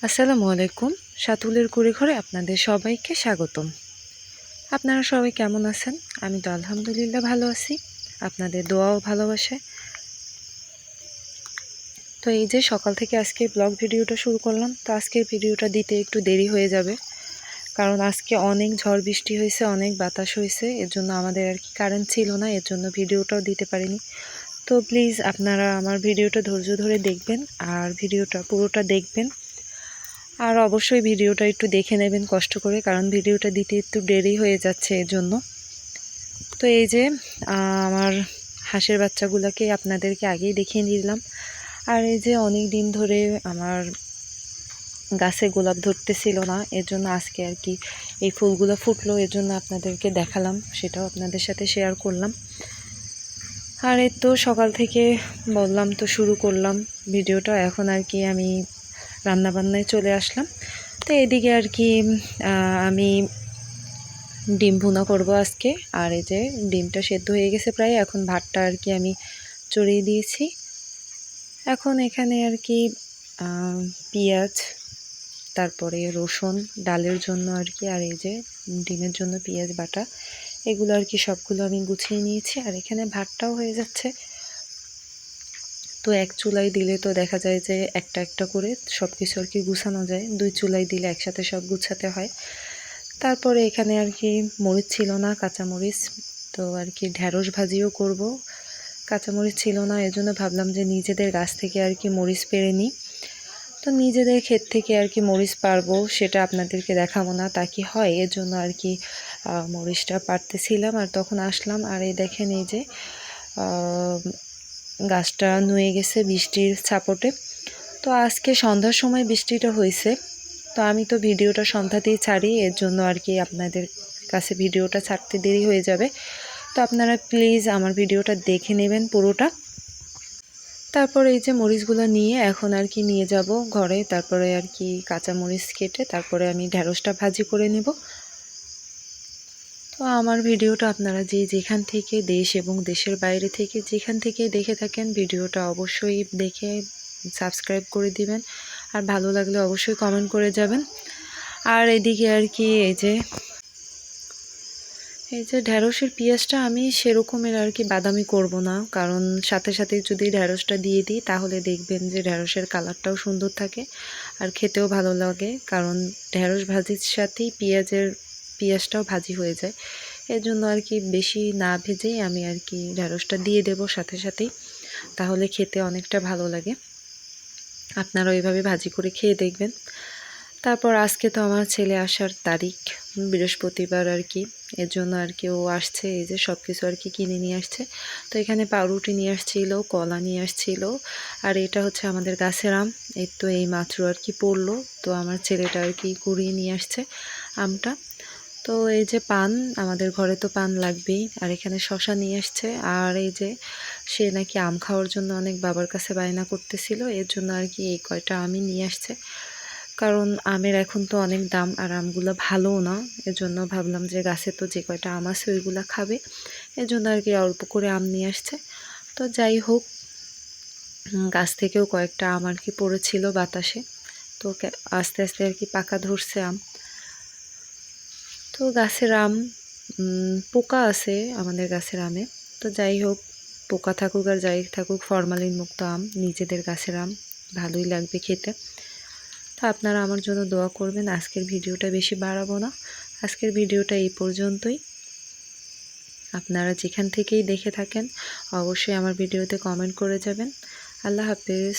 আসসালামু আলাইকুম। সাতুলের কুঁড়েঘরে আপনাদের সবাইকে স্বাগতম। আপনারা সবাই কেমন আছেন? আমি তো আলহামদুলিল্লাহ ভালো আছি। আপনাদের দোয়া ও ভালোবাসায়। তো এই যে সকাল থেকে আজকে ব্লগ ভিডিওটা শুরু করলাম। তো আজকের ভিডিওটা দিতে একটু দেরি হয়ে যাবে, কারণ আজকে অনেক ঝড় বৃষ্টি হয়েছে, অনেক বাতাস হয়েছে। এর জন্য আমাদের আর কি কারেন্ট ছিল না, এর জন্য ভিডিওটাও দিতে পারিনি। তো প্লিজ আপনারা আমার ভিডিওটা ধৈর্য ধরে দেখবেন, আর ভিডিওটা পুরোটা দেখবেন। আর অবশ্যই ভিডিওটা একটু দেখে নেবেন কষ্ট করে, কারণ ভিডিওটা দিতে একটু দেরি হয়ে যাচ্ছে এর জন্য। তো এই যে আমার হাঁসের বাচ্চাগুলোকে আপনাদেরকে আগেই দেখিয়ে দিলাম। আর এই যে অনেক দিন ধরে আমার গাছে গোলাপ ধরতেছিল না, এর জন্য আজকে আর কি এই ফুলগুলো ফুটলো, এর জন্য আপনাদেরকে দেখালাম, সেটাও আপনাদের সাথে শেয়ার করলাম। আর এই তো সকাল থেকে বললাম তো শুরু করলাম ভিডিওটা। এখন আর কি আমি রান্নাবান্নায় চলে আসলাম। তো এদিকে আর কি আমি ডিম ভুনা করব আজকে। আর এই যে ডিমটা সেদ্ধ হয়ে গেছে প্রায়, এখন ভাতটা আর কি আমি চড়িয়ে দিয়েছি। এখন এখানে আর কি পেঁয়াজ, তারপরে রসুন ডালের জন্য আর কি, আর এই যে ডিমের জন্য পেঁয়াজ বাটা, এগুলো আর কি সবগুলো আমি গুছিয়ে নিয়েছি। আর এখানে ভাতটাও হয়ে যাচ্ছে। তো এক চুলায় দিলে তো দেখা যায় যে একটা একটা করে সব কিছু আর কি গুছানো যায়, দুই চুলায় দিলে একসাথে সব গুছাতে হয়। তারপরে এখানে আর কি মরিচ ছিল না, কাঁচামরিচ, তো আর কি ঢ্যাঁড়স ভাজিও করব। কাঁচামরিচ ছিল না, এজন্য ভাবলাম যে নিজেদের গাছ থেকে আর কি মরিচ পেড়ে নিই। তো নিজেদের ক্ষেত থেকে আর কি মরিচ পারবো, সেটা আপনাদেরকে দেখাবো না তা কি হয়, এর জন্য আর কি মরিচটা পাড়তেছিলাম। আর তখন আসলাম, আর এই দেখেন এই যে গাছটা নুয়ে গেছে বৃষ্টির ছাপটে। তো আজকে সন্ধ্যার সময় বৃষ্টিটা হয়েছে, তো আমি তো ভিডিওটা সন্ধ্যাতেই ছাড়ি, এর জন্য আর কি আপনাদের কাছে ভিডিওটা ছাড়তে দেরি হয়ে যাবে। তো আপনারা প্লিজ আমার ভিডিওটা দেখে নেবেন পুরোটা। তারপরে এই যে মরিচগুলো নিয়ে এখন আর কি নিয়ে যাব ঘরে, তারপরে আর কি কাঁচা মরিচ কেটে তারপরে আমি ঢ্যাঁড়সটা ভাজি করে নেব। তো আমার ভিডিওটা আপনারা যেখান থেকে, দেশ এবং দেশের বাইরে থেকে যেখান থেকে দেখে থাকেন, ভিডিওটা অবশ্যই দেখে সাবস্ক্রাইব করে দিবেন, আর ভালো লাগলে অবশ্যই কমেন্ট করে যাবেন। আর এদিকে আর কি এই যে ঢ্যাঁড়সের পেঁয়াজটা আমি সেরকমের আর কি বাদামি করব না, কারণ সাথে সাথে যদি ঢ্যাঁড়সটা দিয়ে দিই তাহলে দেখবেন যে ঢ্যাঁড়সের কালারটাও সুন্দর থাকে আর খেতেও ভালো লাগে, কারণ ঢ্যাঁড়স ভাজির সাথেই পেঁয়াজটাও ভাজি হয়ে যায়। এর জন্য আর কি বেশি না ভেজেই আমি আর কি ঢ্যাঁড়সটা দিয়ে দেব সাথে সাথেই, তাহলে খেতে অনেকটা ভালো লাগে। আপনারা ওইভাবে ভাজি করে খেয়ে দেখবেন। তারপর আজকে তো আমার ছেলে আসার তারিখ, বৃহস্পতিবার আর কি, এর জন্য আর কি ও আসছে, এই যে সব কিছু আর কি কিনে নিয়ে আসছে। তো এখানে পাউরুটি নিয়ে আসছিল, কলা নিয়ে আসছিল, আর এটা হচ্ছে আমাদের গাছের আম, এই তো এই মাত্র আর কি পড়লো, তো আমার ছেলেটা আর কি কুড়িয়ে নিয়ে আসছে আমটা। তো এই যে পান, আমাদের ঘরে তো পান লাগবেই, আর এখানে শশা নিয়ে আসছে। আর এই যে সে নাকি আম খাওয়ার জন্য অনেক বাবার কাছে বায়না করতেছিল, এর জন্য আর কি এই কয়টা আমই নিয়ে আসছে, কারণ আমের এখন তো অনেক দাম আর আমগুলো ভালোও না। এজন্য ভাবলাম যে গাছে তো যে কয়টা আম আছে ওইগুলো খাবে, এজন্য আর কি অল্প করে আম নিয়ে আসছে। তো যাই হোক, গাছ থেকেও কয়েকটা আম আর কি পড়েছিল বাতাসে, তো আস্তে আস্তে আর কি পাকা ধরছে আম। তো গাছের আম পোকা আছে আমাদের গাছের আমে, তো যাই হোক, পোকা থাকুক আর যাই থাকুক, ফরমালিন মুক্ত আম, নিজেদের গাছের আম, ভালোই লাগবে খেতে। তো আপনারা আমার জন্য দোয়া করবেন। আজকের ভিডিওটা বেশি বাড়াবো না, আজকের ভিডিওটা এই পর্যন্তই। আপনারা যেখান থেকেই দেখে থাকেন অবশ্যই আমার ভিডিওতে কমেন্ট করে যাবেন। আল্লাহ হাফেজ।